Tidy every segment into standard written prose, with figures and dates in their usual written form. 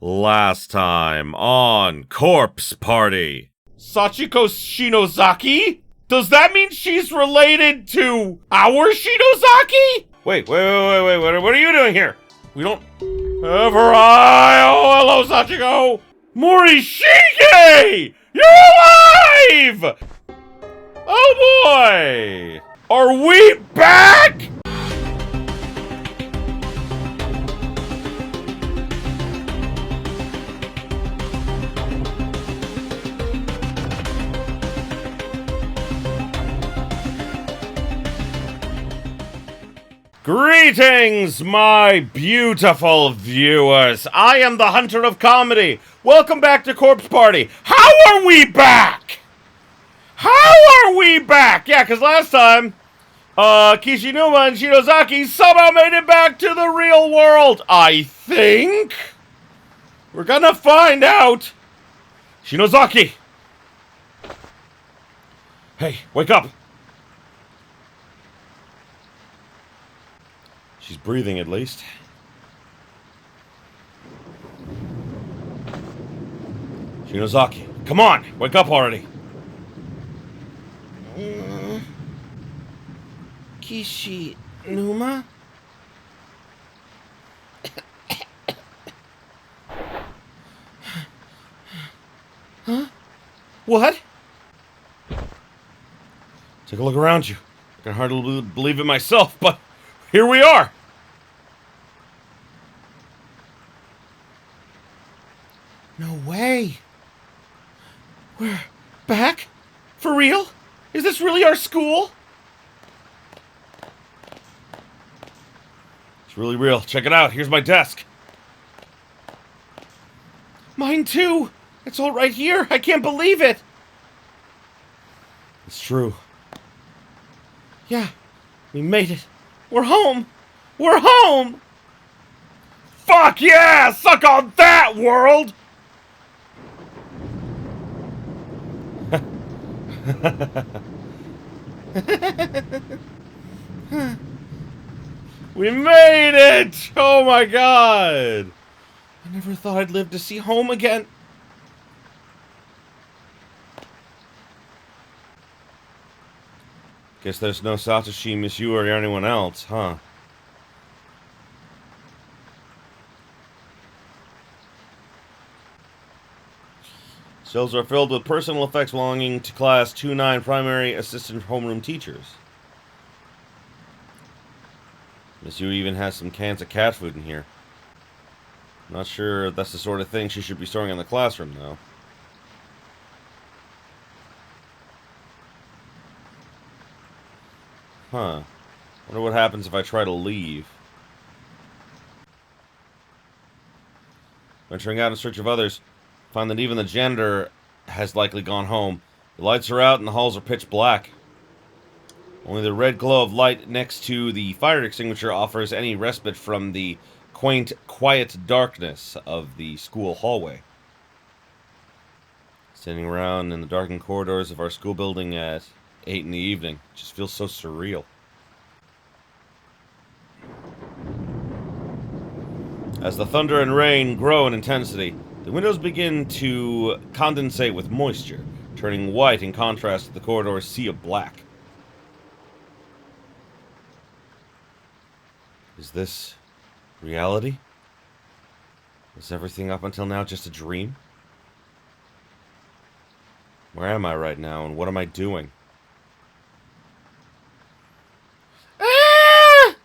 Last time on Corpse Party. Sachiko Shinozaki? Does that mean she's related to our Shinozaki? Wait, what are you doing here? We don't ever hello Sachiko! Morishige! You're alive! Oh boy! Are we back? Greetings, my beautiful viewers. I am the Hunter of Comedy. Welcome back to Corpse Party. How are we back? Yeah, because last time, Kishinuma and Shinozaki somehow made it back to the real world. I think. We're gonna find out. Shinozaki. Hey, wake up. She's breathing, at least. Shinozaki, come on! Wake up already! Kishinuma? Huh? What? Take a look around you. I can hardly believe it myself, but here we are! No way! We're back? For real? Is this really our school? It's really real. Check it out. Here's my desk. Mine too! It's all right here. I can't believe it! It's true. Yeah, we made it. We're home! We're home! Fuck yeah! Suck on that, world! We made it! Oh my god! I never thought I'd live to see home again. Guess there's no Satoshi, Miss You, or anyone else, huh? Cells are filled with personal effects belonging to Class 2-9 primary assistant homeroom teachers. Miss Yu even has some cans of cat food in here. Not sure if that's the sort of thing she should be storing in the classroom, though. Huh. Wonder what happens if I try to leave. Venturing out in search of others, find that even the janitor has likely gone home. The lights are out and the halls are pitch black. Only the red glow of light next to the fire extinguisher offers any respite from the quaint, quiet darkness of the school hallway. Standing around in the darkened corridors of our school building at 8 in the evening just feels so surreal. As the thunder and rain grow in intensity, the windows begin to condensate with moisture, turning white in contrast to the corridor's sea of black. Is this reality? Was everything up until now just a dream? Where am I right now, and what am I doing? Ah!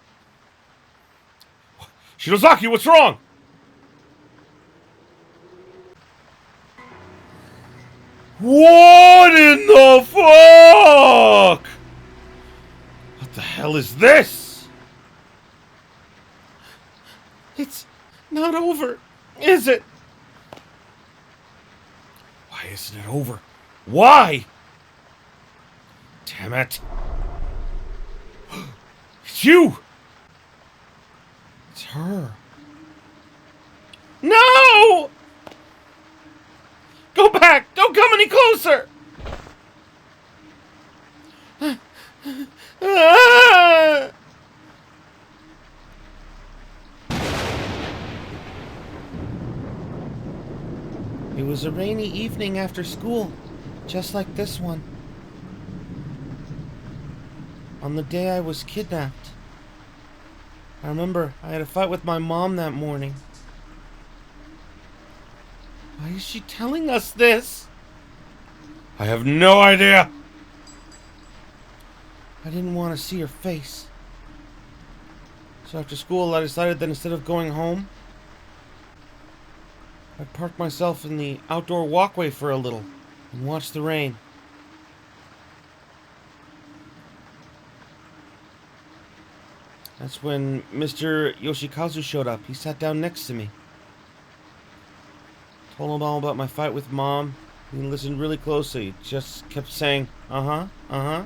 Shinozaki, what's wrong? What in the fuck? What the hell is this? It's not over, is it? Why isn't it over? Why? Damn it. It's you! It's her. No! Go back! Don't come any closer! Ah! It was a rainy evening after school, just like this one. On the day I was kidnapped. I remember I had a fight with my mom that morning. Why is she telling us this? I have no idea. I didn't want to see her face. So after school, I decided that instead of going home, I'd park myself in the outdoor walkway for a little and watch the rain. That's when Mr. Yoshikazu showed up. He sat down next to me. Told him all about my fight with Mom. He listened really closely. Just kept saying, uh-huh, uh-huh.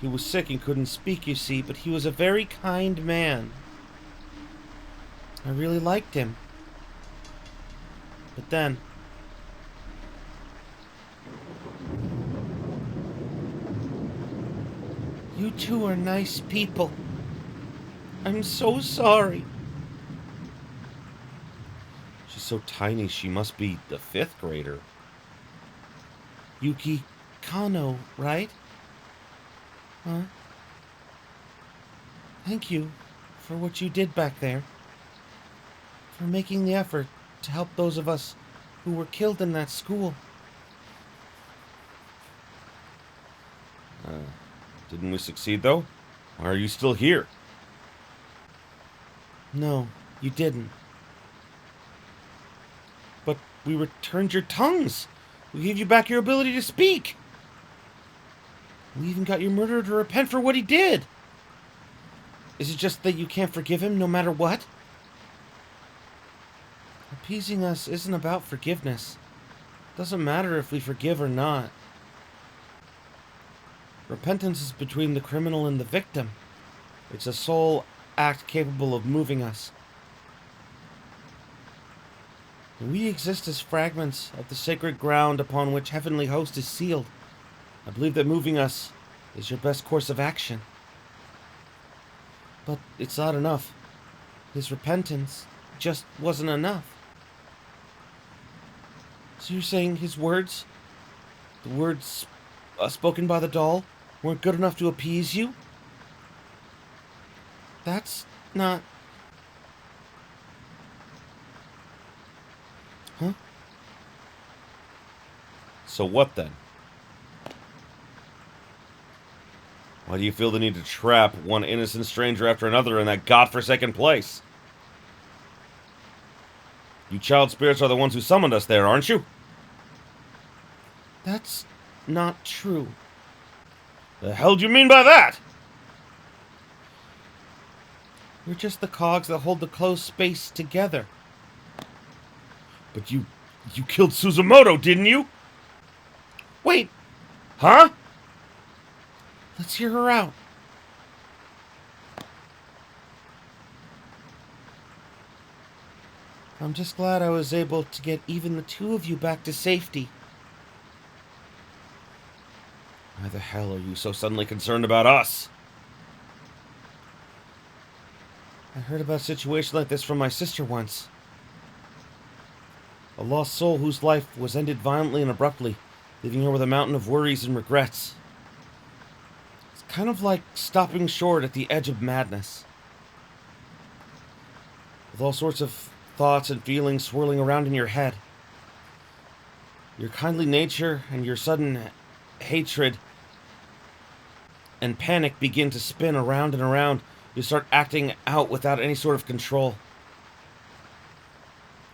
He was sick and couldn't speak, you see, but he was a very kind man. I really liked him. But then... You two are nice people. I'm so sorry. She's so tiny, she must be the 5th grader. Yuki Kano, right? Huh? Thank you for what you did back there. For making the effort to help those of us who were killed in that school. Didn't we succeed, though? Why are you still here? No, you didn't. But we returned your tongues. We gave you back your ability to speak. We even got your murderer to repent for what he did. Is it just that you can't forgive him no matter what? Appeasing us isn't about forgiveness. It doesn't matter if we forgive or not. Repentance is between the criminal and the victim. It's a sole act capable of moving us. We exist as fragments of the sacred ground upon which Heavenly Host is sealed. I believe that moving us is your best course of action. But it's not enough. His repentance just wasn't enough. So you're saying his words, the words spoken by the doll, weren't good enough to appease you? That's not... Huh? So what then? Why do you feel the need to trap one innocent stranger after another in that godforsaken place? You child spirits are the ones who summoned us there, aren't you? That's not true. The hell do you mean by that? We're just the cogs that hold the closed space together. But you killed Suzumoto, didn't you? Wait, Huh? let's hear her out. I'm just glad I was able to get even the two of you back to safety. Why the hell are you so suddenly concerned about us? I heard about a situation like this from my sister once. A lost soul whose life was ended violently and abruptly, leaving her with a mountain of worries and regrets. It's kind of like stopping short at the edge of madness. With all sorts of thoughts and feelings swirling around in your head. Your kindly nature and your sudden hatred and panic begin to spin around and around. You start acting out without any sort of control.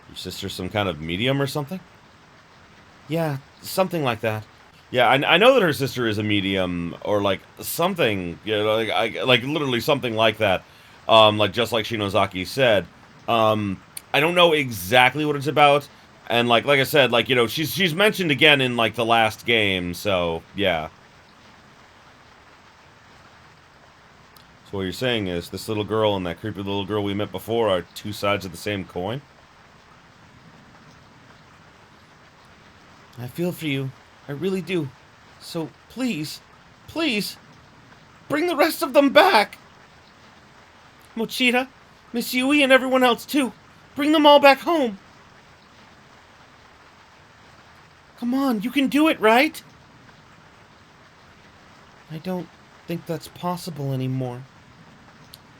Your sister's some kind of medium or something? Yeah, something like that. Yeah, I know that her sister is a medium, or like something, you know, like literally something like that. Like just like Shinozaki said. I don't know exactly what it's about, and like I said, like, you know, she's mentioned again in like the last game, so yeah. So what you're saying is this little girl and that creepy little girl we met before are two sides of the same coin? I feel for you. I really do. So please, please, bring the rest of them back. Mochita, Miss Yui, and everyone else too. Bring them all back home. Come on, you can do it, right? I don't think that's possible anymore.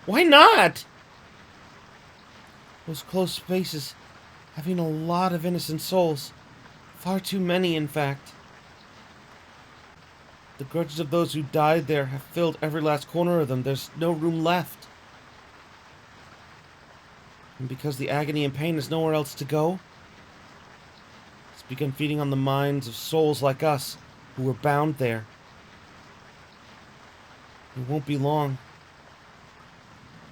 Why not? Those closed spaces, having a lot of innocent souls. Far too many, in fact. The grudges of those who died there have filled every last corner of them. There's no room left. And because the agony and pain has nowhere else to go, it's begun feeding on the minds of souls like us who were bound there. It won't be long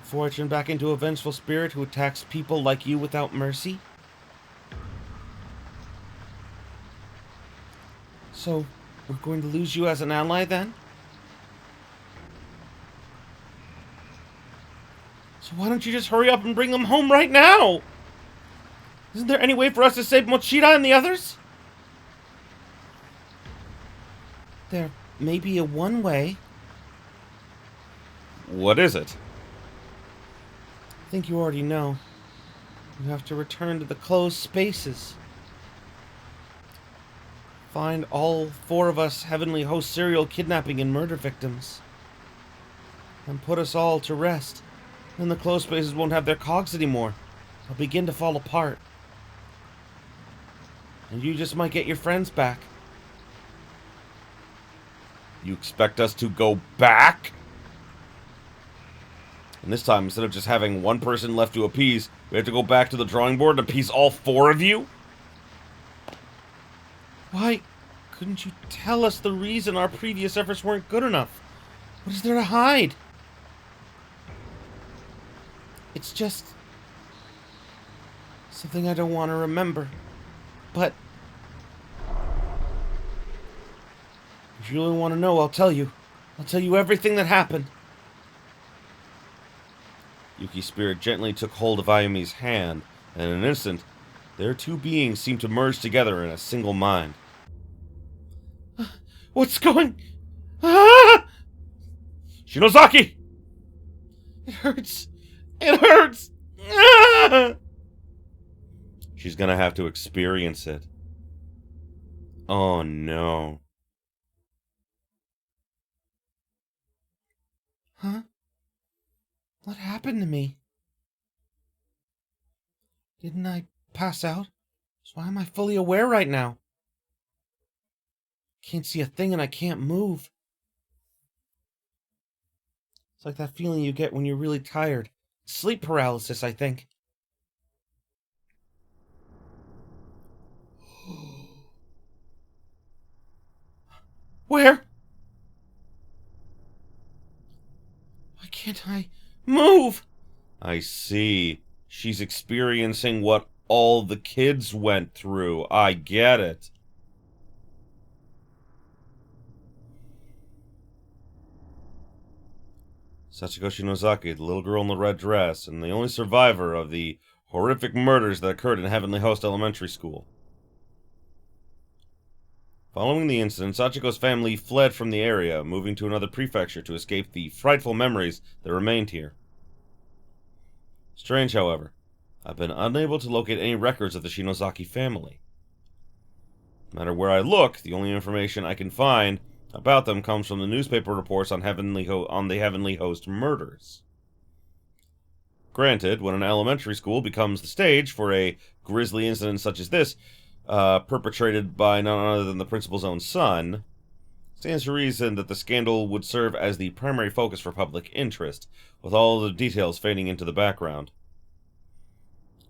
before I turn back into a vengeful spirit who attacks people like you without mercy. So, we're going to lose you as an ally then? So why don't you just hurry up and bring them home right now? Isn't there any way for us to save Mochida and the others? There may be a one way. What is it? I think you already know. You have to return to the closed spaces. Find all 4 of us Heavenly Host serial kidnapping and murder victims. And put us all to rest. Then the closed spaces won't have their cogs anymore. They'll begin to fall apart. And you just might get your friends back. You expect us to go back? And this time, instead of just having one person left to appease, we have to go back to the drawing board and appease all 4 of you? Why couldn't you tell us the reason our previous efforts weren't good enough? What is there to hide? It's just something I don't want to remember. But if you really want to know, I'll tell you. I'll tell you everything that happened. Yuki's spirit gently took hold of Ayumi's hand, and in an instant, their 2 beings seemed to merge together in a single mind. What's going... Ah! Shinozaki! It hurts. It hurts. Ah! She's gonna have to experience it. Oh no. Huh? What happened to me? Didn't I pass out? So why am I fully aware right now? Can't see a thing and I can't move. It's like that feeling you get when you're really tired. Sleep paralysis, I think. Where? Why can't I move? I see. She's experiencing what all the kids went through. I get it. Sachiko Shinozaki, the little girl in the red dress, and the only survivor of the horrific murders that occurred in Heavenly Host Elementary School. Following the incident, Sachiko's family fled from the area, moving to another prefecture to escape the frightful memories that remained here. Strange, however, I've been unable to locate any records of the Shinozaki family. No matter where I look, the only information I can find about them comes from the newspaper reports on the Heavenly Host murders. Granted, when an elementary school becomes the stage for a grisly incident such as this, perpetrated by none other than the principal's own son, stands to reason that the scandal would serve as the primary focus for public interest, with all the details fading into the background.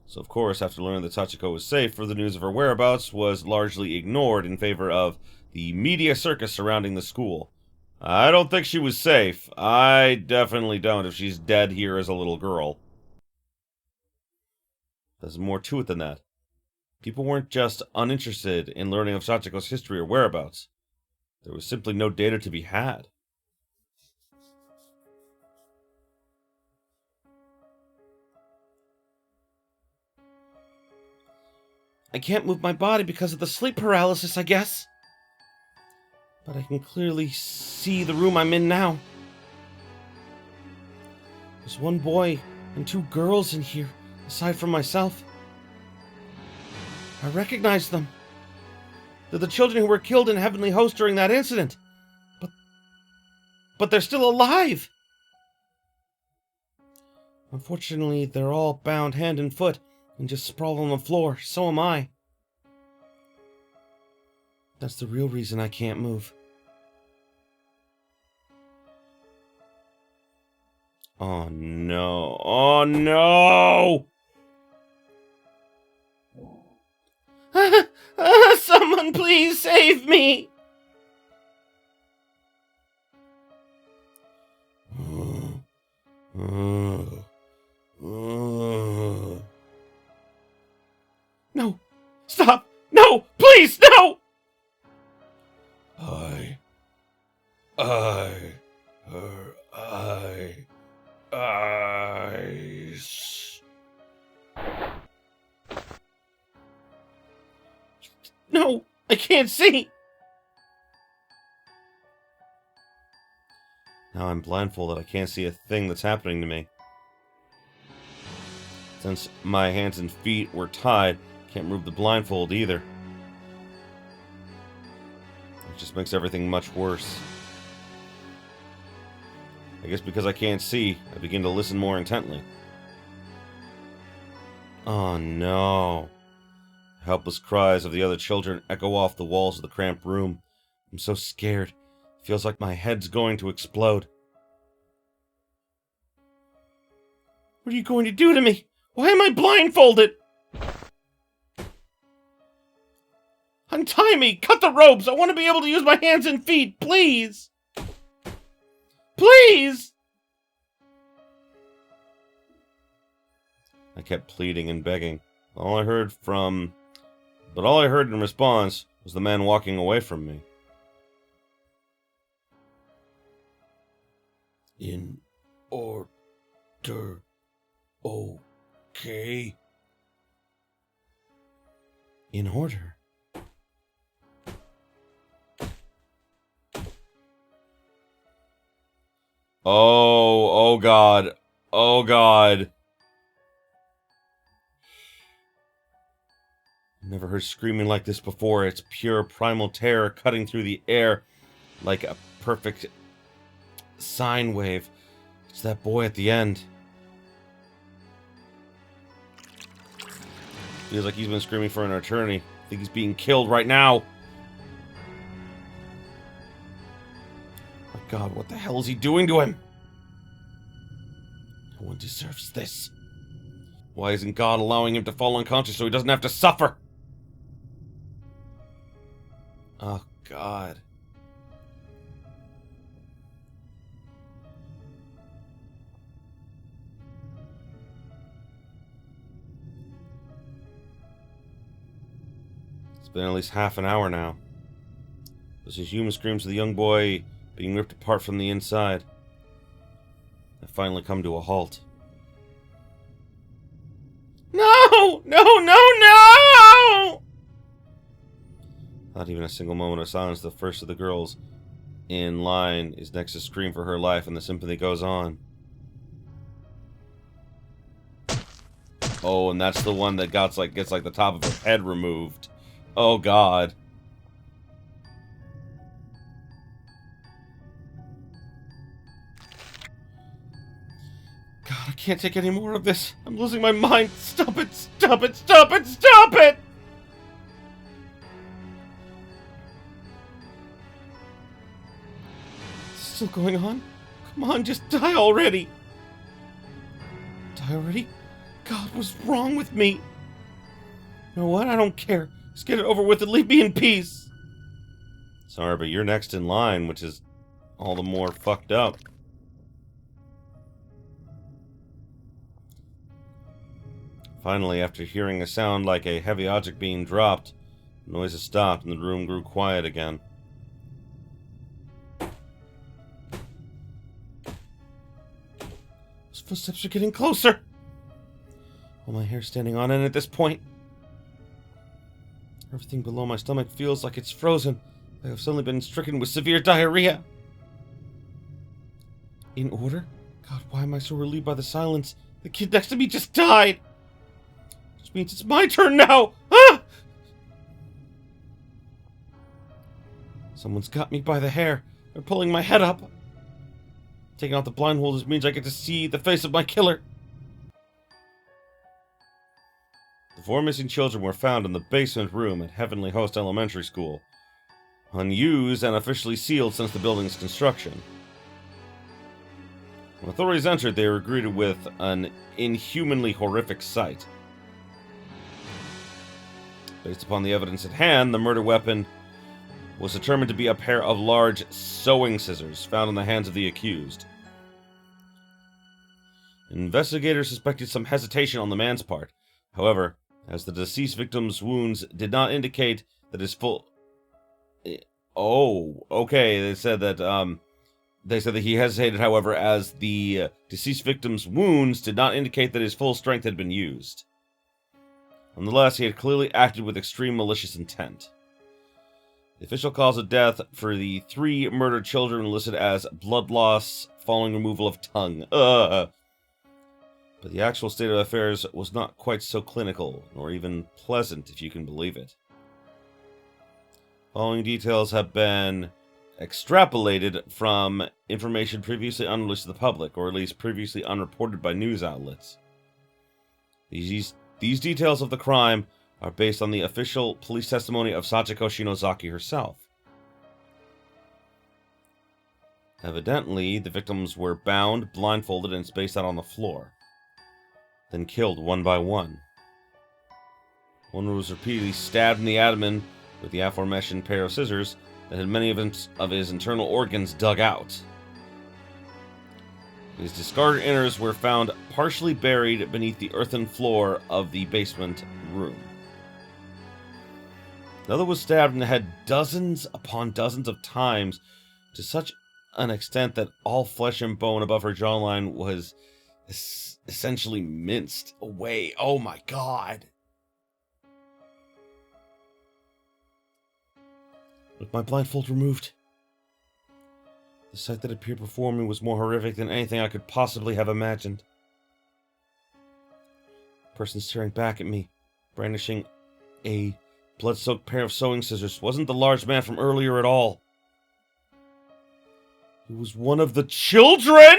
So of course, after learning that Sachiko was safe, the news of her whereabouts was largely ignored in favor of the media circus surrounding the school. I don't think she was safe. I definitely don't if she's dead here as a little girl. There's more to it than that. People weren't just uninterested in learning of Sachiko's history or whereabouts. There was simply no data to be had. I can't move my body because of the sleep paralysis, I guess. But I can clearly see the room I'm in now. There's one boy and 2 girls in here, aside from myself. I recognize them. They're the children who were killed in Heavenly Host during that incident. But they're still alive! Unfortunately, they're all bound hand and foot and just sprawled on the floor. So am I. That's the real reason I can't move. Oh no. Oh no! Someone please save me! No! Stop! No! Please, no! Her eyes. No! I can't see! Now I'm blindfolded. I can't see a thing that's happening to me. Since my hands and feet were tied, I can't remove the blindfold either. It just makes everything much worse. I guess because I can't see, I begin to listen more intently. Oh no. Helpless cries of the other children echo off the walls of the cramped room. I'm so scared. It feels like my head's going to explode. What are you going to do to me? Why am I blindfolded? Untie me! Cut the ropes! I want to be able to use my hands and feet, please! Please! I kept pleading and begging. All I heard in response was the man walking away from me. In order. Okay. In order. Oh God. Oh God. I've never heard screaming like this before. It's pure primal terror cutting through the air like a perfect sine wave. It's that boy at the end. Feels like he's been screaming for an eternity. I think he's being killed right now. Oh God, what the hell is he doing to him? No one deserves this. Why isn't God allowing him to fall unconscious so he doesn't have to suffer? Oh God. It's been at least half an hour now. Those human screams of the young boy being ripped apart from the inside have finally come to a halt. No! No, no, no! Not even a single moment of silence. The first of the girls in line is next to scream for her life, and the symphony goes on. Oh, and that's the one that gets like the top of her head removed. Oh God. God, I can't take any more of this. I'm losing my mind. Stop it, stop it, stop it, stop it! It's still going on? Come on, just die already. Die already? God, what's wrong with me? You know what? I don't care. Just get it over with and leave me in peace. Sorry, but you're next in line, which is all the more fucked up. Finally, after hearing a sound like a heavy object being dropped, the noise has stopped and the room grew quiet again. Those footsteps are getting closer! All my hair's standing on end at this point. Everything below my stomach feels like it's frozen. I have suddenly been stricken with severe diarrhea. In order? God, why am I so relieved by the silence? The kid next to me just died! Which means it's my turn now! Ah! Someone's got me by the hair. They're pulling my head up. Taking out the blindfold means I get to see the face of my killer. The 4 missing children were found in the basement room at Heavenly Host Elementary School, unused and officially sealed since the building's construction. When authorities entered, they were greeted with an inhumanly horrific sight. Based upon the evidence at hand, the murder weapon was determined to be a pair of large sewing scissors found in the hands of the accused. Investigators suspected some hesitation on the man's part. However, as the deceased victim's wounds did not indicate that his full... Oh, okay, they said that he hesitated, however, as the deceased victim's wounds did not indicate that his full strength had been used. Nonetheless, he had clearly acted with extreme malicious intent. The official cause of death for the 3 murdered children listed as blood loss following removal of tongue. But the actual state of affairs was not quite so clinical, nor even pleasant, if you can believe it. Following details have been extrapolated from information previously unreleased to the public, or at least previously unreported by news outlets. These details of the crime are based on the official police testimony of Sachiko Shinozaki herself. Evidently, the victims were bound, blindfolded, and spaced out on the floor, then killed one by one. One was repeatedly stabbed in the abdomen with the aforementioned pair of scissors that had many of his internal organs dug out. His discarded innards were found partially buried beneath the earthen floor of the basement room. Another was stabbed in the head dozens upon dozens of times, to such an extent that all flesh and bone above her jawline was essentially minced away. Oh my god! With my blindfold removed, the sight that appeared before me was more horrific than anything I could possibly have imagined. The person staring back at me, brandishing a blood-soaked pair of sewing scissors, wasn't the large man from earlier at all. It was one of the children!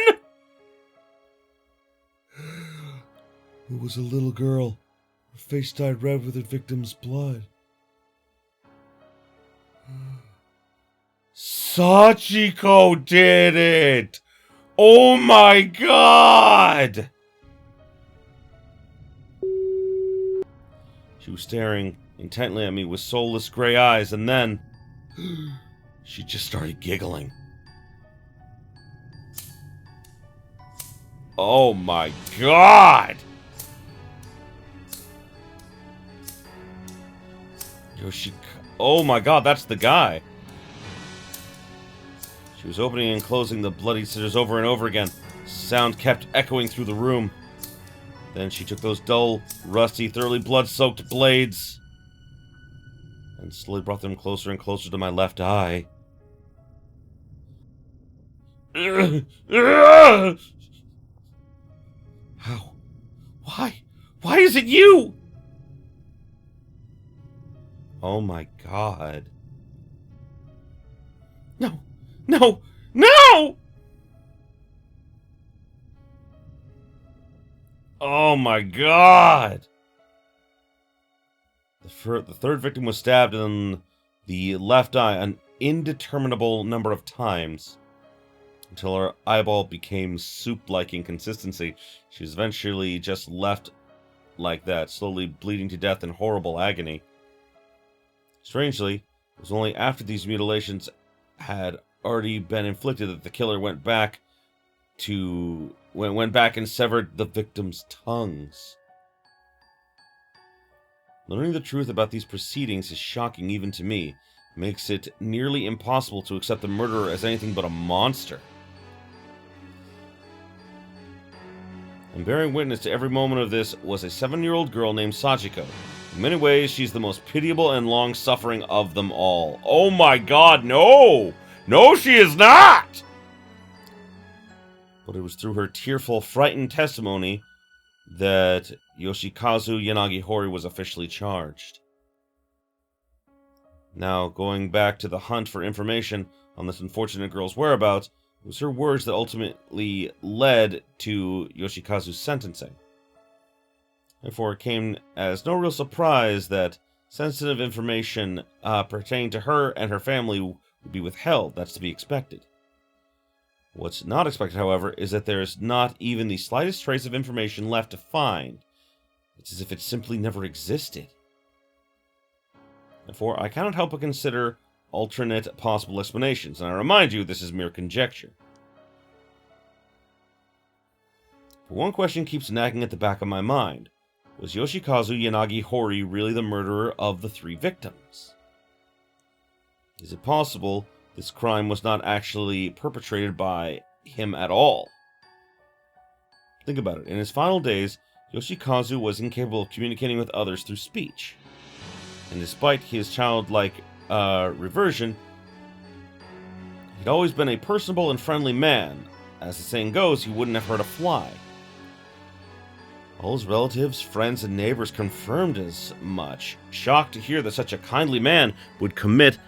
It was a little girl. Her face dyed red with her victim's blood. Sachiko did it! Oh my god! She was staring intently at me with soulless gray eyes, and then she just started giggling. Oh my god! Oh my god, that's the guy. She was opening and closing the bloody scissors over and over again. Sound kept echoing through the room. Then she took those dull, rusty, thoroughly blood-soaked blades and slowly brought them closer and closer to my left eye. How? Why? Why is it you? Oh my god. No! No! No! Oh my god! The third victim was stabbed in the left eye an indeterminable number of times until her eyeball became soup-like in consistency. She was eventually just left like that, slowly bleeding to death in horrible agony. Strangely, it was only after these mutilations had already been inflicted that the killer went back and severed the victims' tongues. Learning the truth about these proceedings is shocking even to me. It makes it nearly impossible to accept the murderer as anything but a monster. And bearing witness to every moment of this was a 7-year-old girl named Sachiko. In many ways, she's the most pitiable and long-suffering of them all. Oh my god, no! No, she is not! But it was through her tearful, frightened testimony that Yoshikazu Yanagihori was officially charged. Now, going back to the hunt for information on this unfortunate girl's whereabouts, it was her words that ultimately led to Yoshikazu's sentencing. Therefore, it came as no real surprise that sensitive information pertaining to her and her family would be withheld. That's to be expected. What's not expected, however, is that there's not even the slightest trace of information left to find. It's as if it simply never existed. Therefore, I cannot help but consider alternate possible explanations, and I remind you, this is mere conjecture. But one question keeps nagging at the back of my mind. Was Yoshikazu Yanagi Hori really the murderer of the 3 victims? Is it possible this crime was not actually perpetrated by him at all? Think about it. In his final days, Yoshikazu was incapable of communicating with others through speech. And despite his childlike reversion, he'd always been a personable and friendly man. As the saying goes, he wouldn't have hurt a fly. All his relatives, friends, and neighbors confirmed as much, shocked to hear that such a kindly man would commit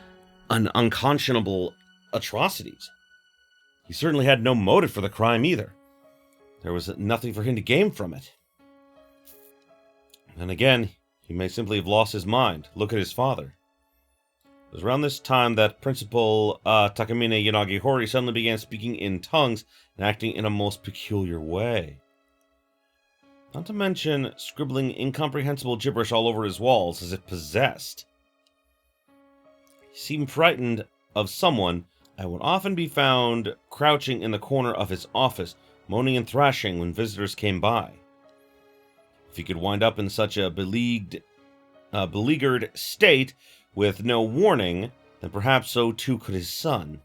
unconscionable atrocities. He certainly had no motive for the crime either. There was nothing for him to gain from it. And again, he may simply have lost his mind. Look at his father. It was around this time that Principal Takamine Yanagi Hori suddenly began speaking in tongues and acting in a most peculiar way. Not to mention scribbling incomprehensible gibberish all over his walls as if possessed. He seemed frightened of someone and would often be found crouching in the corner of his office, moaning and thrashing when visitors came by. If he could wind up in such a beleaguered state with no warning, then perhaps so too could his son.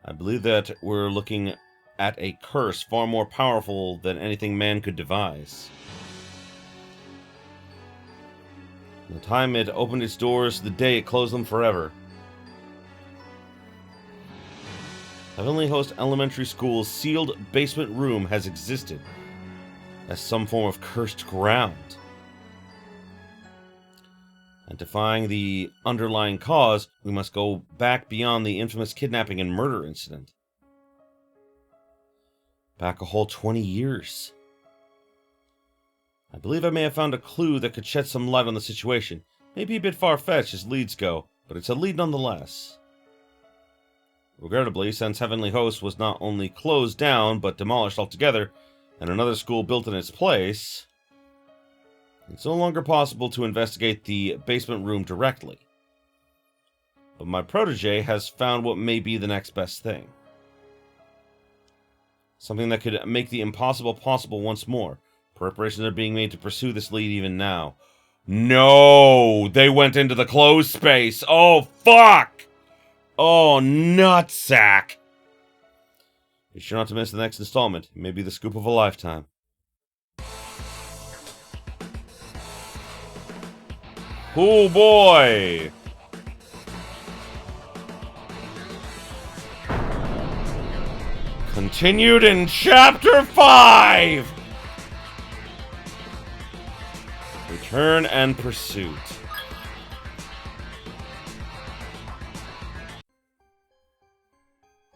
I believe that we're looking at a curse far more powerful than anything man could devise. From the time it opened its doors to the day it closed them forever. Heavenly Host Elementary School's sealed basement room has existed as some form of cursed ground. And to find the underlying cause, we must go back beyond the infamous kidnapping and murder incident. Back a whole 20 years. I believe I may have found a clue that could shed some light on the situation. Maybe a bit far-fetched as leads go, but it's a lead nonetheless. Regrettably, since Heavenly Host was not only closed down, but demolished altogether, and another school built in its place, it's no longer possible to investigate the basement room directly. But my protege has found what may be the next best thing. Something that could make the impossible possible once more. Preparations are being made to pursue this lead even now. No! They went into the closed space! Oh, fuck! Oh, nutsack! Be sure not to miss the next installment. It may be the scoop of a lifetime. Oh boy! Continued in Chapter 5! Return and Pursuit.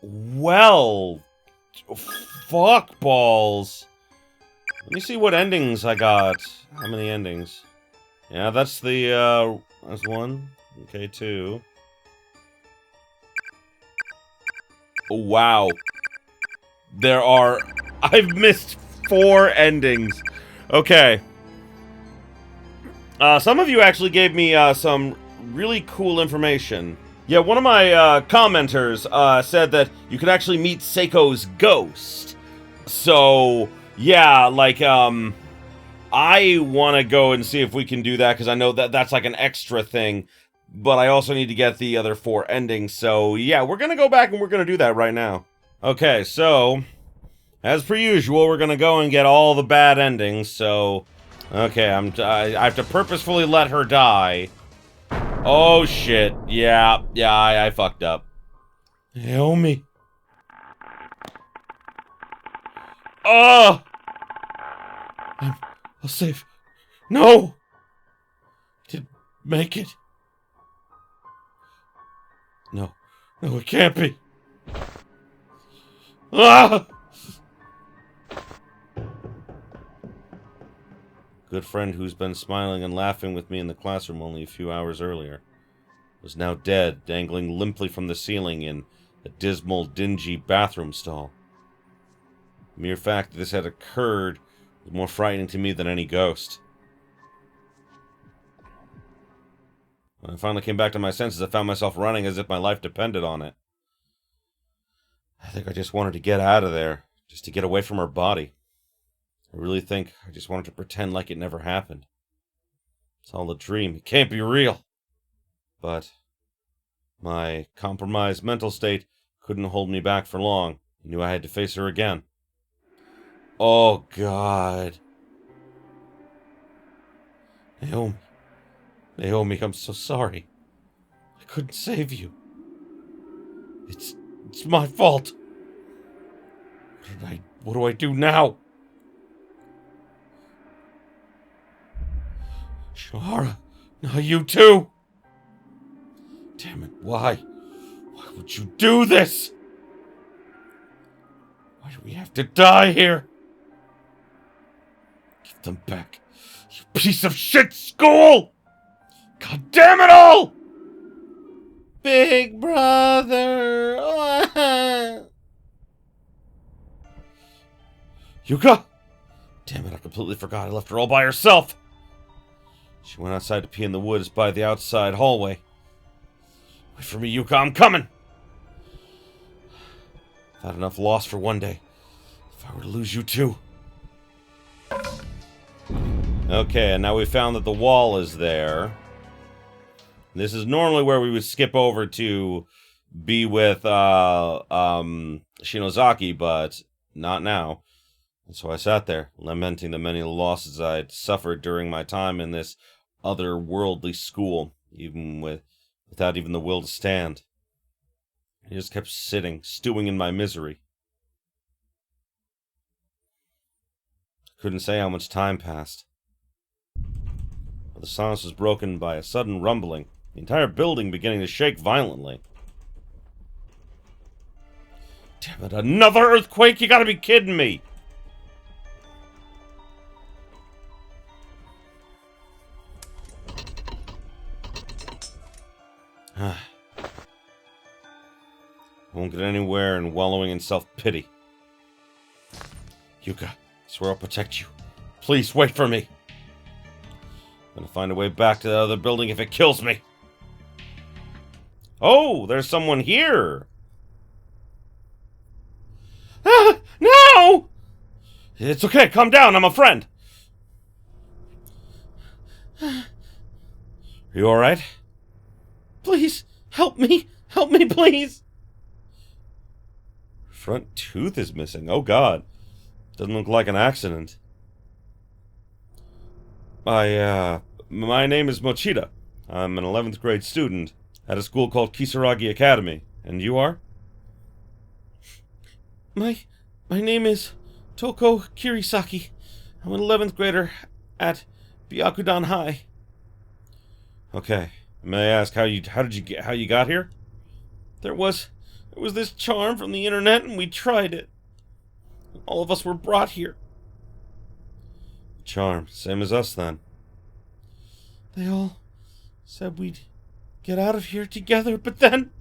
Well, fuck balls. Let me see what endings I got. How many endings? Yeah, that's the, that's 1. Okay, 2. Oh, wow. I've missed 4 endings. Okay. Some of you actually gave me, some really cool information. Yeah, one of my, commenters, said that you could actually meet Seiko's ghost. So, yeah, like, I want to go and see if we can do that, because I know that that's like an extra thing, but I also need to get the other 4 endings, so yeah, we're going to go back and we're going to do that right now. Okay, so, as per usual, we're going to go and get all the bad endings, so, okay, I have to purposefully let her die. Oh shit, yeah, I fucked up. Help me. Oh! I'm safe. No! make it. No, it can't be. Ah! Good friend who's been smiling and laughing with me in the classroom only a few hours earlier was now dead, dangling limply from the ceiling in a dismal, dingy bathroom stall. The mere fact that this had occurred was more frightening to me than any ghost. When I finally came back to my senses, I found myself running as if my life depended on it. I think I just wanted to get out of there, just to get away from her body. I really think I just wanted to pretend like it never happened. It's all a dream. It can't be real. But my compromised mental state couldn't hold me back for long. I knew I had to face her again. Oh, God. Naomi, I'm so sorry. I couldn't save you. It's my fault. What do I do now? Shinohara, now you too! Damn it, why? Why would you do this? Why do we have to die here? Give them back, you piece of shit school! God damn it all! Big brother! Yuka! Damn it, I completely forgot I left her all by herself! She went outside to pee in the woods by the outside hallway. Wait for me, Yuka, I'm coming! I've had enough loss for one day. If I were to lose you too. Okay, and now we found that the wall is there. This is normally where we would skip over to be with Shinozaki, but not now. And so I sat there, lamenting the many losses I'd suffered during my time in this otherworldly school, without even the will to stand. I just kept sitting, stewing in my misery. I couldn't say how much time passed. But the silence was broken by a sudden rumbling, the entire building beginning to shake violently. Damn it, another earthquake? You gotta be kidding me! Won't get anywhere in wallowing in self-pity. Yuka, I swear I'll protect you. Please wait for me. I'm gonna find a way back to the other building if it kills me. Oh, there's someone here. Ah, no! It's okay, calm down, I'm a friend. Are you alright? Please, help me, please. Front tooth is missing. Oh, God. Doesn't look like an accident. My name is Mochida. I'm an 11th grade student at a school called Kisaragi Academy. And you are? My name is Toko Kirisaki. I'm an 11th grader at Byakudan High. Okay. May I ask how you got here? There was this charm from the internet and we tried it. All of us were brought here. Charm, same as us then. They all said we'd get out of here together, but then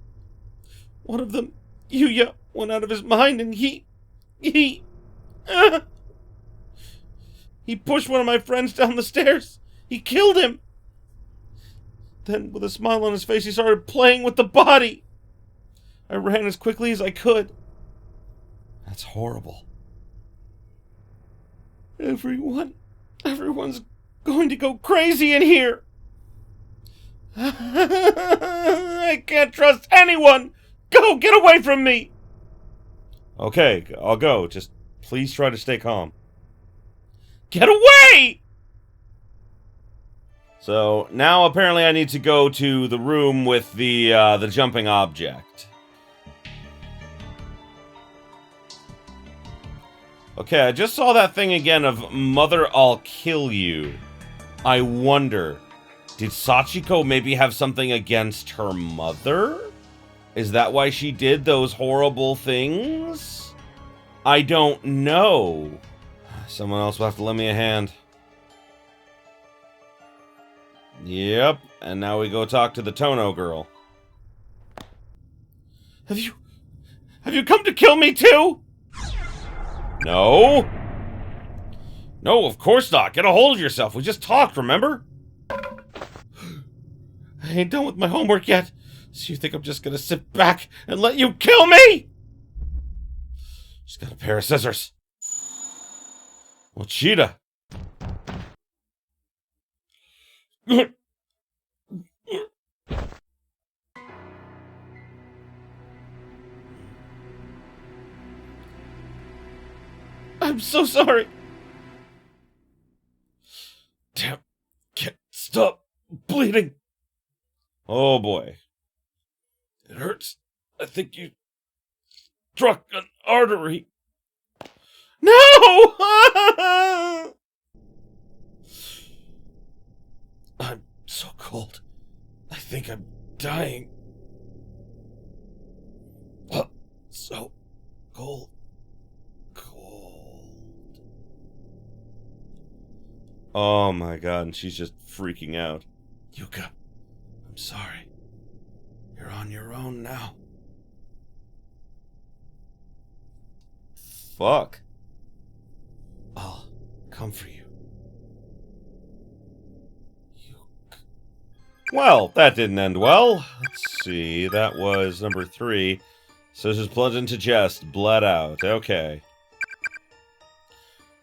one of them, Yuya, went out of his mind and he pushed one of my friends down the stairs. He killed him. Then, with a smile on his face, he started playing with the body. I ran as quickly as I could. That's horrible. Everyone's going to go crazy in here. I can't trust anyone. Go, get away from me. Okay, I'll go. Just please try to stay calm. Get away! So, now apparently I need to go to the room with the jumping object. Okay, I just saw that thing again of Mother, I'll kill you. I wonder, Did Sachiko maybe have something against her mother? Is that why she did those horrible things? I don't know. Someone else will have to lend me a hand. Yep, and now we go talk to the Tono girl. Have you come to kill me too? No. No, of course not. Get a hold of yourself. We just talked, remember? I ain't done with my homework yet. So you think I'm just gonna sit back and let you kill me? She's got a pair of scissors. Well, Cheetah. I'm so sorry. Damn, can't stop bleeding. Oh boy. It hurts. I think you struck an artery. No! I'm so cold. I think I'm dying. So cold. Oh my god, and she's just freaking out. Yuka, I'm sorry. You're on your own now. Fuck. I'll come for you. Yuka. Well, that didn't end well. Let's see, that was number 3. Scissors plunged into chest, bled out. Okay.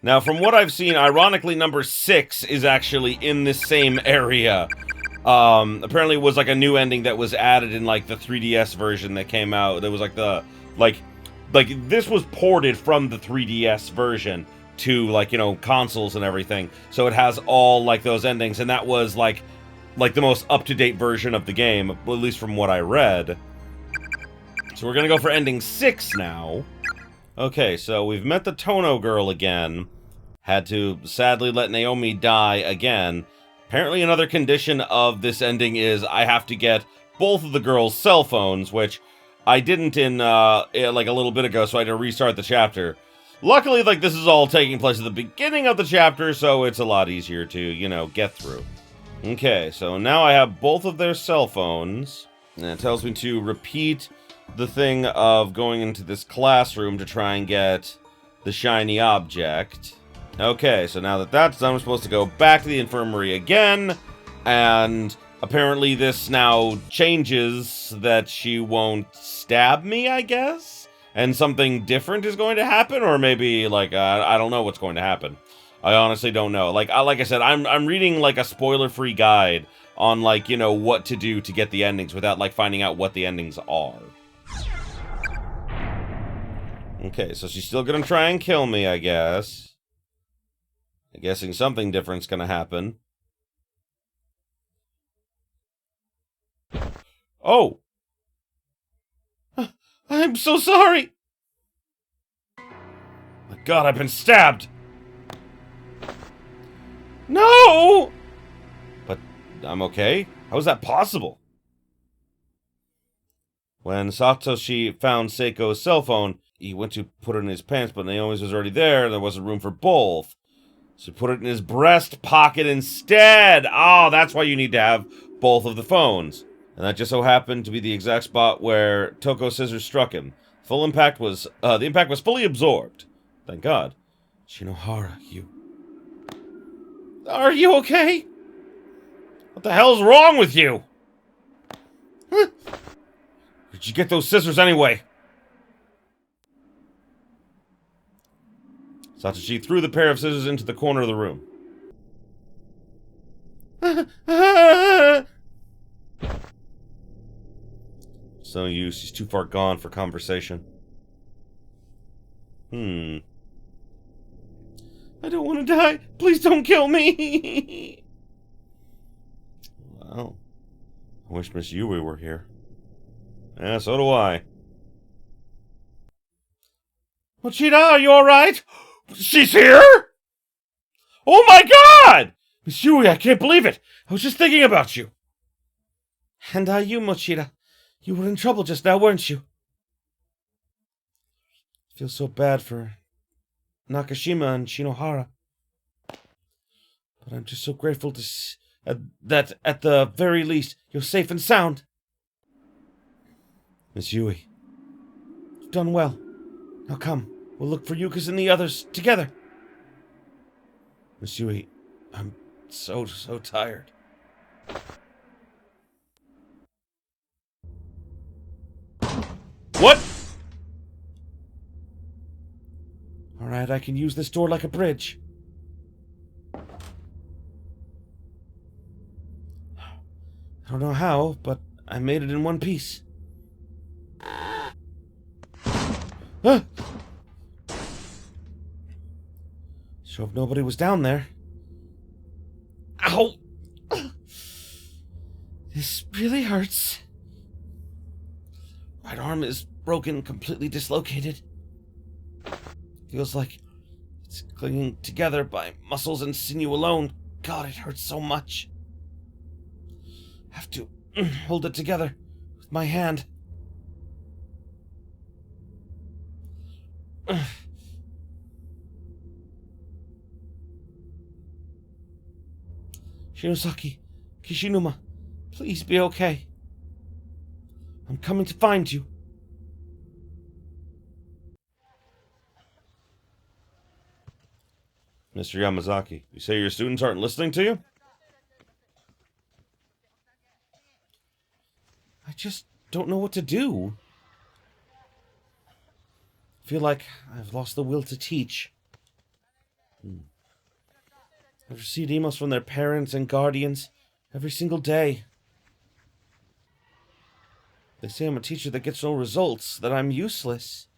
Now, from what I've seen, ironically, number 6 is actually in this same area. Apparently it was like a new ending that was added in like the 3DS version that came out. There was like the, like this was ported from the 3DS version to like, you know, consoles and everything. So it has all like those endings, and that was like the most up-to-date version of the game, at least from what I read. So we're gonna go for ending 6 now. Okay, so we've met the Tono girl again. Had to sadly let Naomi die again. Apparently another condition of this ending is I have to get both of the girls' cell phones, which I didn't in, like a little bit ago, so I had to restart the chapter. Luckily, like, this is all taking place at the beginning of the chapter, so it's a lot easier to, you know, get through. Okay, so now I have both of their cell phones, and it tells me to repeat the thing of going into this classroom to try and get the shiny object. Okay, so now that that's done, we're supposed to go back to the infirmary again, and apparently this now changes that she won't stab me, I guess? And something different is going to happen, or maybe, like, I don't know what's going to happen. I honestly don't know. Like I said, I'm reading, like, a spoiler-free guide on, like, you know, what to do to get the endings without, like, finding out what the endings are. Okay, so she's still gonna try and kill me, I guess. I'm guessing something different's gonna happen. Oh! I'm so sorry! My god, I've been stabbed! No! But I'm okay? How is that possible? When Satoshi found Seiko's cell phone, he went to put it in his pants, but Naomi's was already there, and there wasn't room for both. So he put it in his breast pocket instead! Oh, that's why you need to have both of the phones. And that just so happened to be the exact spot where Toko's scissors struck him. The impact was fully absorbed. Thank God. Shinohara, you... Are you okay? What the hell's wrong with you? Huh? Where'd you get those scissors anyway? Satoshi threw the pair of scissors into the corner of the room. So used, she's too far gone for conversation. I don't want to die. Please don't kill me. Well, I wish Miss Yui were here. Yeah, so do I. Mochida, are you alright? She's here? Oh my god! Miss Yui, I can't believe it! I was just thinking about you! And you, Mochida. You were in trouble just now, weren't you? I feel so bad for Nakashima and Shinohara. But I'm just so grateful that, at the very least, you're safe and sound. Miss Yui, you've done well. Now come, we'll look for Yukas and the others together. Miss Yui, I'm so tired. What? Alright, I can use this door like a bridge. I don't know how, but I made it in one piece. Ah! So if nobody was down there... Ow! This really hurts. Right arm is broken, completely dislocated. Feels like it's clinging together by muscles and sinew alone. God, it hurts so much. I have to hold it together with my hand. Shinozaki, Kishinuma, please be okay. I'm coming to find you. Mr. Yamazaki, you say your students aren't listening to you? I just don't know what to do. I feel like I've lost the will to teach. I've received emails from their parents and guardians every single day. They say I'm a teacher that gets no results, that I'm useless.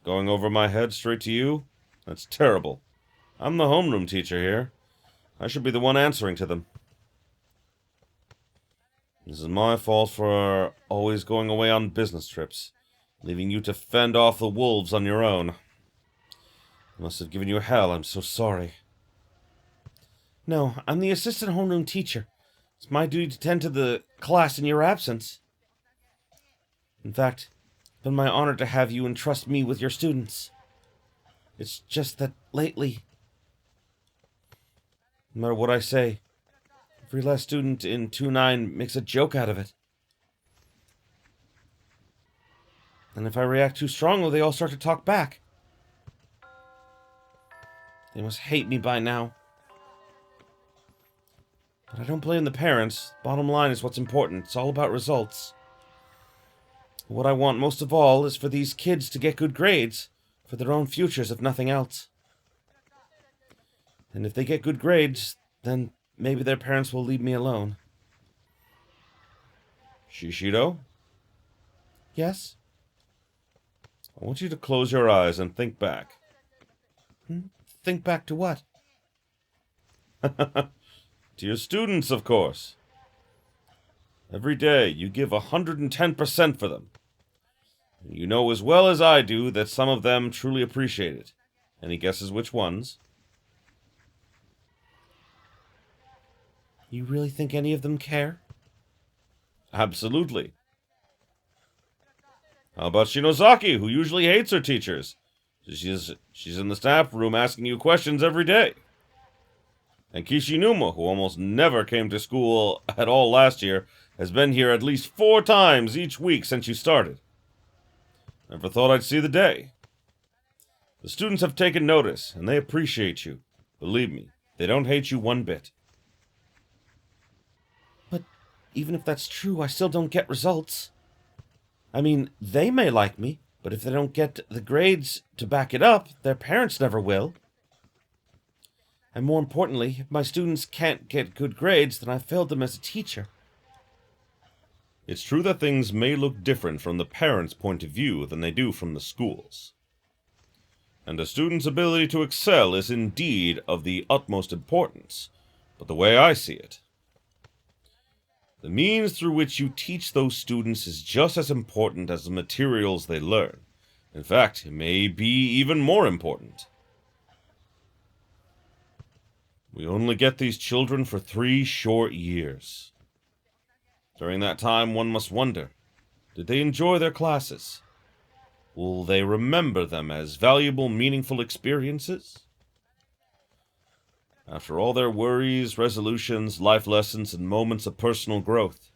Going over my head straight to you? That's terrible. I'm the homeroom teacher here. I should be the one answering to them. This is my fault for always going away on business trips, leaving you to fend off the wolves on your own. I must have given you hell, I'm so sorry. No, I'm the assistant homeroom teacher. It's my duty to tend to the class in your absence. In fact, it's been my honor to have you entrust me with your students. It's just that lately, no matter what I say, every last student in 2-9 makes a joke out of it. And if I react too strongly, they all start to talk back. They must hate me by now. But I don't blame the parents. Bottom line is what's important. It's all about results. What I want most of all is for these kids to get good grades, for their own futures if nothing else. And if they get good grades, then maybe their parents will leave me alone. Shishido? Yes? I want you to close your eyes and think back. Think back to what? To your students, of course. Every day you give 110% for them. You know as well as I do that some of them truly appreciate it. Any guesses which ones? You really think any of them care? Absolutely. How about Shinozaki, who usually hates her teachers? She's in the staff room asking you questions every day. And Kishinuma, who almost never came to school at all last year, has been here at least 4 times each week since you started. Never thought I'd see the day. The students have taken notice, and they appreciate you. Believe me, they don't hate you one bit. But even if that's true, I still don't get results. I mean, they may like me, but if they don't get the grades to back it up, their parents never will. And more importantly, if my students can't get good grades, then I failed them as a teacher. It's true that things may look different from the parents' point of view than they do from the school's. And a student's ability to excel is indeed of the utmost importance, but the way I see it, the means through which you teach those students is just as important as the materials they learn. In fact, it may be even more important. We only get these children for 3 short years. During that time, one must wonder, did they enjoy their classes? Will they remember them as valuable, meaningful experiences? After all their worries, resolutions, life lessons, and moments of personal growth,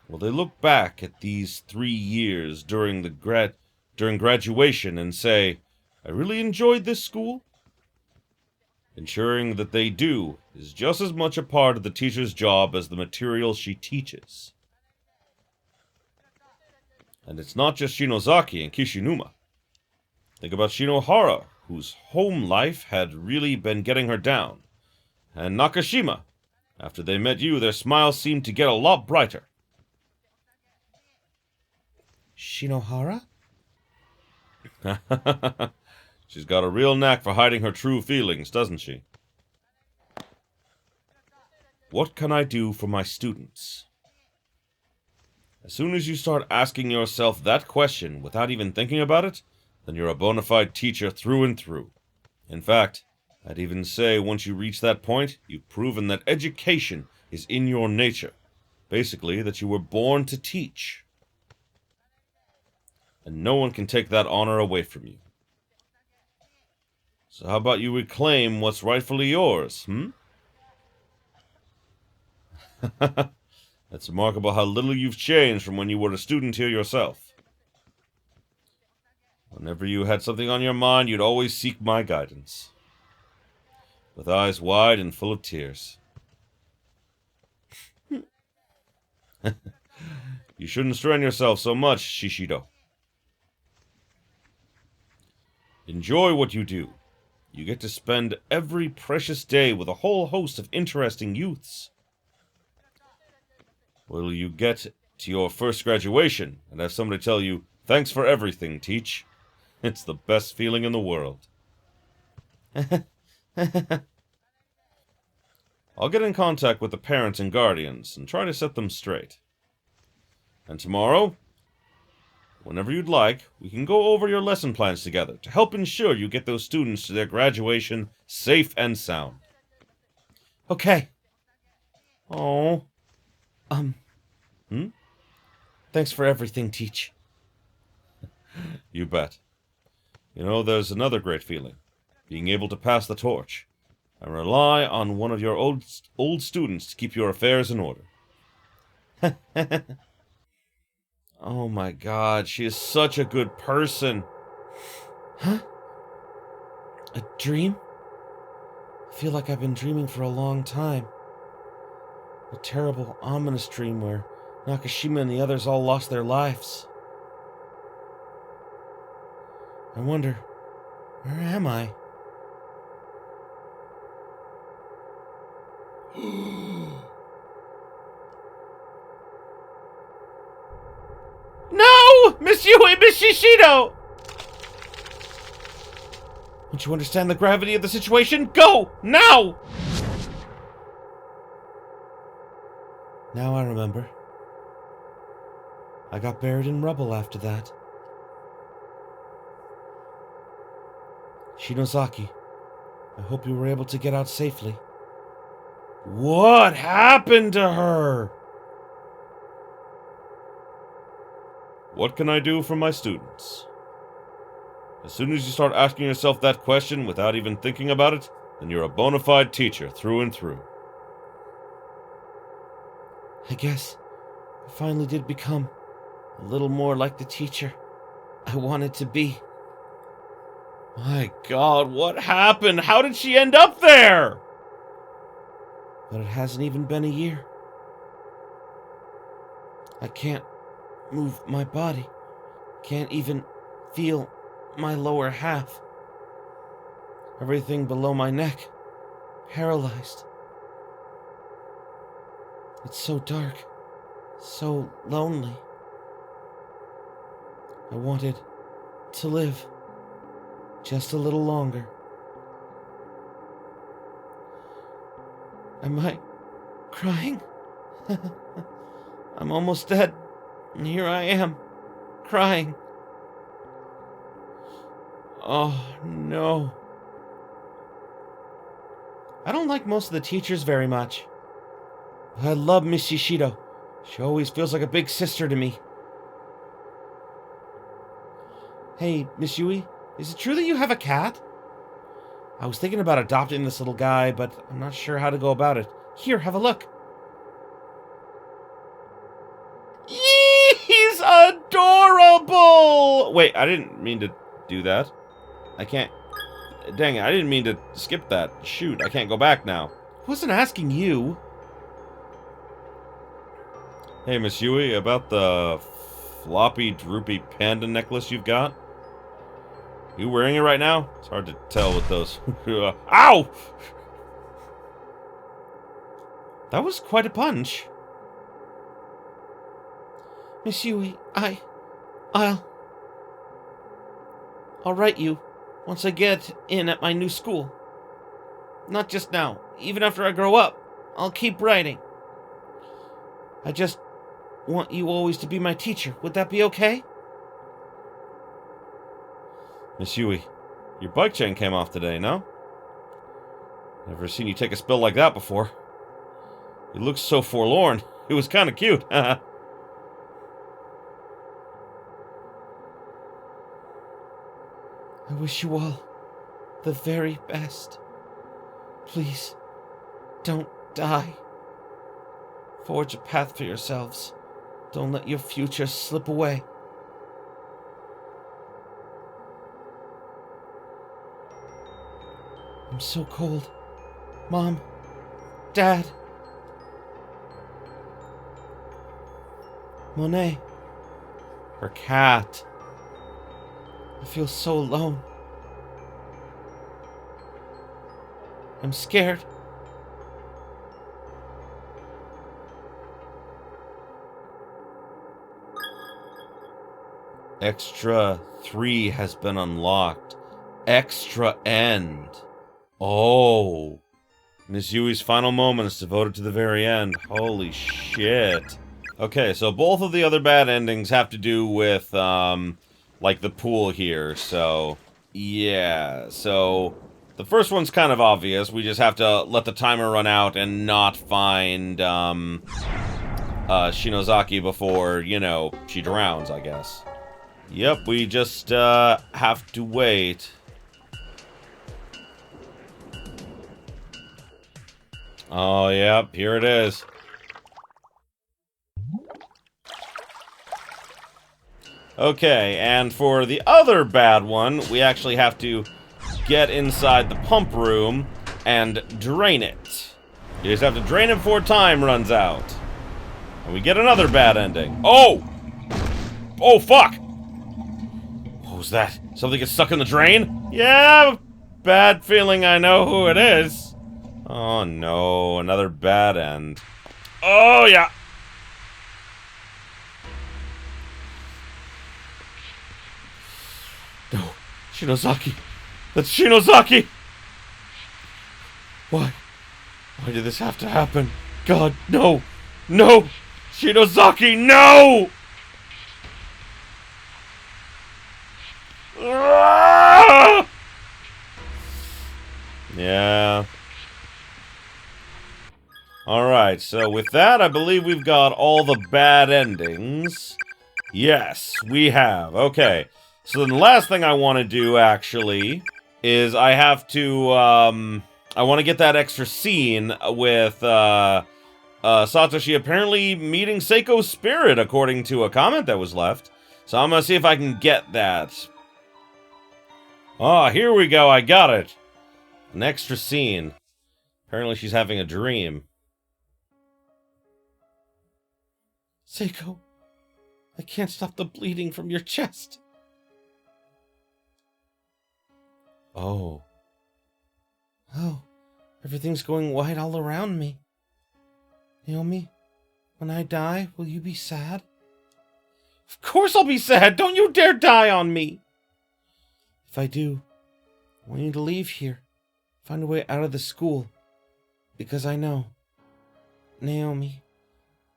will they look back at these 3 years during graduation and say, I really enjoyed this school? Ensuring that they do is just as much a part of the teacher's job as the material she teaches. And it's not just Shinozaki and Kishinuma. Think about Shinohara, whose home life had really been getting her down. And Nakashima. After they met you, their smiles seemed to get a lot brighter. Shinohara? She's got a real knack for hiding her true feelings, doesn't she? What can I do for my students? As soon as you start asking yourself that question without even thinking about it, then you're a bona fide teacher through and through. In fact, I'd even say once you reach that point, you've proven that education is in your nature. Basically, that you were born to teach. And no one can take that honor away from you. So how about you reclaim what's rightfully yours, It's remarkable how little you've changed from when you were a student here yourself. Whenever you had something on your mind, you'd always seek my guidance. With eyes wide and full of tears. You shouldn't strain yourself so much, Shishido. Enjoy what you do. You get to spend every precious day with a whole host of interesting youths. Will you get to your first graduation and have somebody tell you, thanks for everything, Teach? It's the best feeling in the world. I'll get in contact with the parents and guardians and try to set them straight. And tomorrow, whenever you'd like, we can go over your lesson plans together to help ensure you get those students to their graduation safe and sound. Okay. Oh. Thanks for everything, Teach. You bet. You know, there's another great feeling. Being able to pass the torch. And rely on one of your old students to keep your affairs in order. Oh my God, she is such a good person. Huh? A dream? I feel like I've been dreaming for a long time. A terrible, ominous dream where Nakashima and the others all lost their lives. I wonder, where am I? No! Miss Yui, Miss Shishido! Don't you understand the gravity of the situation? Go! Now! Now I remember. I got buried in rubble after that. Shinozaki, I hope you were able to get out safely. What happened to her? What can I do for my students? As soon as you start asking yourself that question without even thinking about it, then you're a bona fide teacher through and through. I guess I finally did become a little more like the teacher I wanted to be. My God, what happened? How did she end up there? But it hasn't even been a year. I can't move my body. Can't even feel my lower half. Everything below my neck, paralyzed. It's so dark, so lonely. I wanted to live just a little longer. Am I crying? I'm almost dead, and here I am, crying. Oh, no. I don't like most of the teachers very much. I love Miss Shishido. She always feels like a big sister to me. Hey, Miss Yui, is it true that you have a cat? I was thinking about adopting this little guy, but I'm not sure how to go about it. Here, have a look. He's adorable! Wait, I didn't mean to do that. I can't... Dang it, I didn't mean to skip that. Shoot, I can't go back now. I wasn't asking you. Hey, Miss Yui, about the floppy, droopy panda necklace you've got? You wearing it right now? It's hard to tell with those... Ow! That was quite a punch. Miss Yui, I'll write you once I get in at my new school. Not just now. Even after I grow up, I'll keep writing. I just want you always to be my teacher. Would that be okay? Miss Yui, your bike chain came off today, no? Never seen you take a spill like that before. You look so forlorn. It was kind of cute. I wish you all the very best. Please, don't die. Forge a path for yourselves. Don't let your future slip away. I'm so cold. Mom, Dad. Monet. Her cat. I feel so alone. I'm scared. Extra 3 has been unlocked. Extra end. Oh. Miss Yui's final moments devoted to the very end. Holy shit. Okay, so both of the other bad endings have to do with, like the pool here, so... Yeah, so... The first one's kind of obvious. We just have to let the timer run out and not find, Shinozaki before, you know, she drowns, I guess. Yep, we just, have to wait. Oh, yep, here it is. Okay, and for the other bad one, we actually have to get inside the pump room and drain it. You just have to drain it before time runs out. And we get another bad ending. Oh! Oh, fuck! What was that? Something gets stuck in the drain? Yeah, bad feeling I know who it is. Oh no, another bad end. Oh yeah! No, Shinozaki. That's Shinozaki! Why? Why did this have to happen? God, no! No! Shinozaki, no! Ah! Yeah. Alright, so with that, I believe we've got all the bad endings. Yes, we have. Okay. So then the last thing I want to do, actually, is I have to, I want to get that extra scene with, Satoshi apparently meeting Seiko's spirit, according to a comment that was left. So I'm gonna see if I can get that. Ah, here we go, I got it. An extra scene. Apparently she's having a dream. Seiko, I can't stop the bleeding from your chest. Oh. Oh, everything's going white all around me. Naomi, when I die, will you be sad? Of course I'll be sad! Don't you dare die on me! If I do, I want you to leave here. Find a way out of the school. Because I know. Naomi,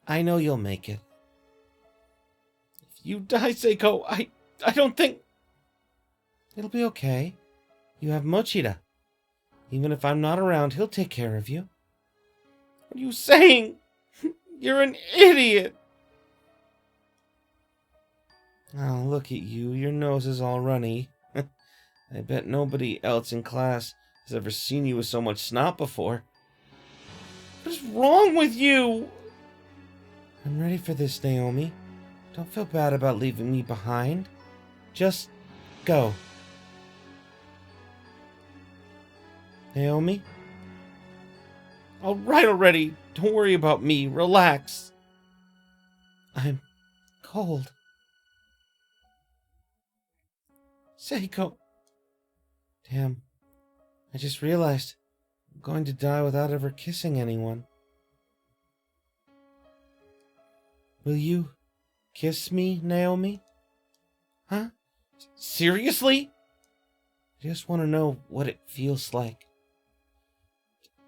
I know you'll make it. If you die, Seiko, I don't think... It'll be okay. You have Mochida. Even if I'm not around, he'll take care of you. What are you saying? You're an idiot. Oh, look at you. Your nose is all runny. I bet nobody else in class has ever seen you with so much snot before. What is wrong with you? I'm ready for this, Naomi. Don't feel bad about leaving me behind. Just go. Naomi? All right already. Don't worry about me. Relax. I'm cold. Seiko. Damn. I just realized I'm going to die without ever kissing anyone. Will you kiss me, Naomi? Huh? Seriously? I just want to know what it feels like.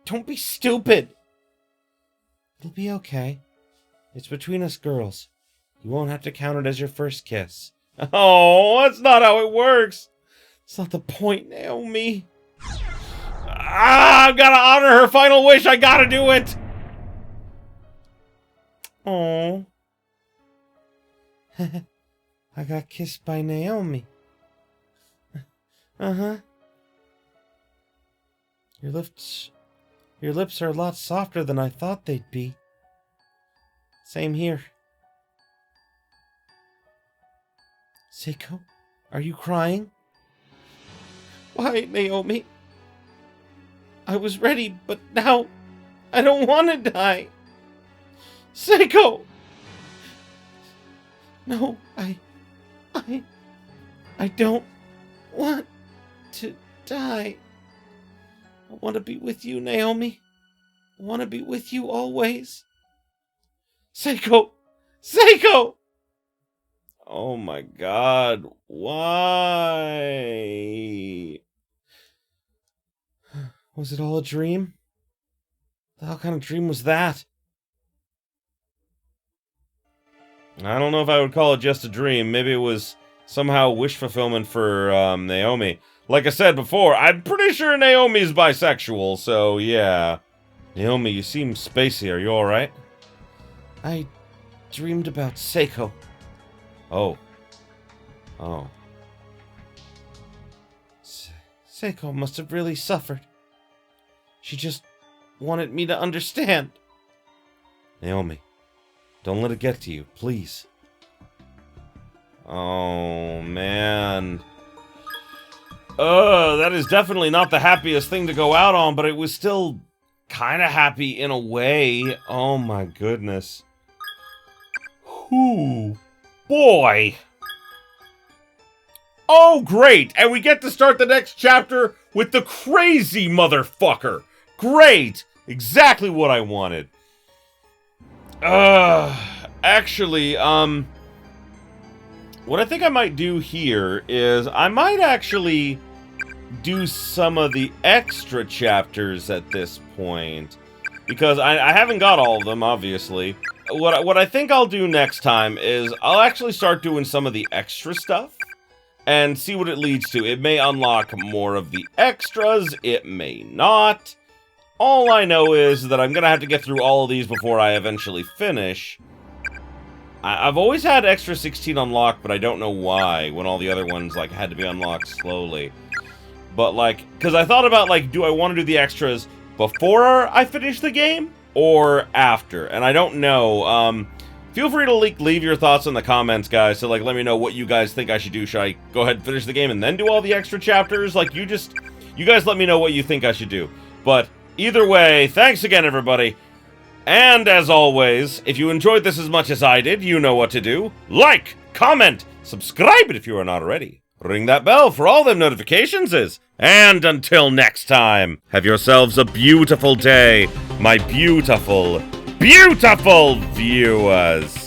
Don't be stupid. It'll be okay. It's between us girls. You won't have to count it as your first kiss. Oh, that's not how it works. It's not the point, Naomi. I've got to honor her final wish. I got to do it. Oh. I got kissed by Naomi. Uh-huh. Your lips are a lot softer than I thought they'd be. Same here. Seiko, are you crying? Why, Naomi? I was ready, but now I don't want to die. Seiko! No, I don't want to die. I want to be with you, Naomi. I want to be with you always. Seiko! Seiko! Oh my God, why? Was it all a dream? The hell kind of dream was that? I don't know if I would call it just a dream. Maybe it was somehow wish fulfillment for Naomi. Like I said before, I'm pretty sure Naomi's bisexual, so yeah. Naomi, you seem spacey. Are you alright? I dreamed about Seiko. Oh. Seiko must have really suffered. She just wanted me to understand. Naomi, don't let it get to you, please. Oh, man. That is definitely not the happiest thing to go out on, but it was still kind of happy in a way. Oh my goodness. Whew. Boy. Oh, great! And we get to start the next chapter with the crazy motherfucker. Great! Exactly what I wanted. Actually, what I think I might do here is I might actually do some of the extra chapters at this point. Because I haven't got all of them, obviously. What I think I'll do next time is I'll actually start doing some of the extra stuff. And see what it leads to. It may unlock more of the extras, it may not. All I know is that I'm gonna have to get through all of these before I eventually finish. I've always had extra 16 unlocked, but I don't know why, when all the other ones, like, had to be unlocked slowly. But, like, because I thought about, like, do I want to do the extras before I finish the game? Or after? And I don't know, feel free to leave your thoughts in the comments, guys, so, like, let me know what you guys think I should do. Should I go ahead and finish the game and then do all the extra chapters? Like, you guys let me know what you think I should do. But, either way, thanks again, everybody. And, as always, if you enjoyed this as much as I did, you know what to do. Like, comment, subscribe if you are not already. Ring that bell for all them notifications is. And until next time, have yourselves a beautiful day, my beautiful, beautiful viewers.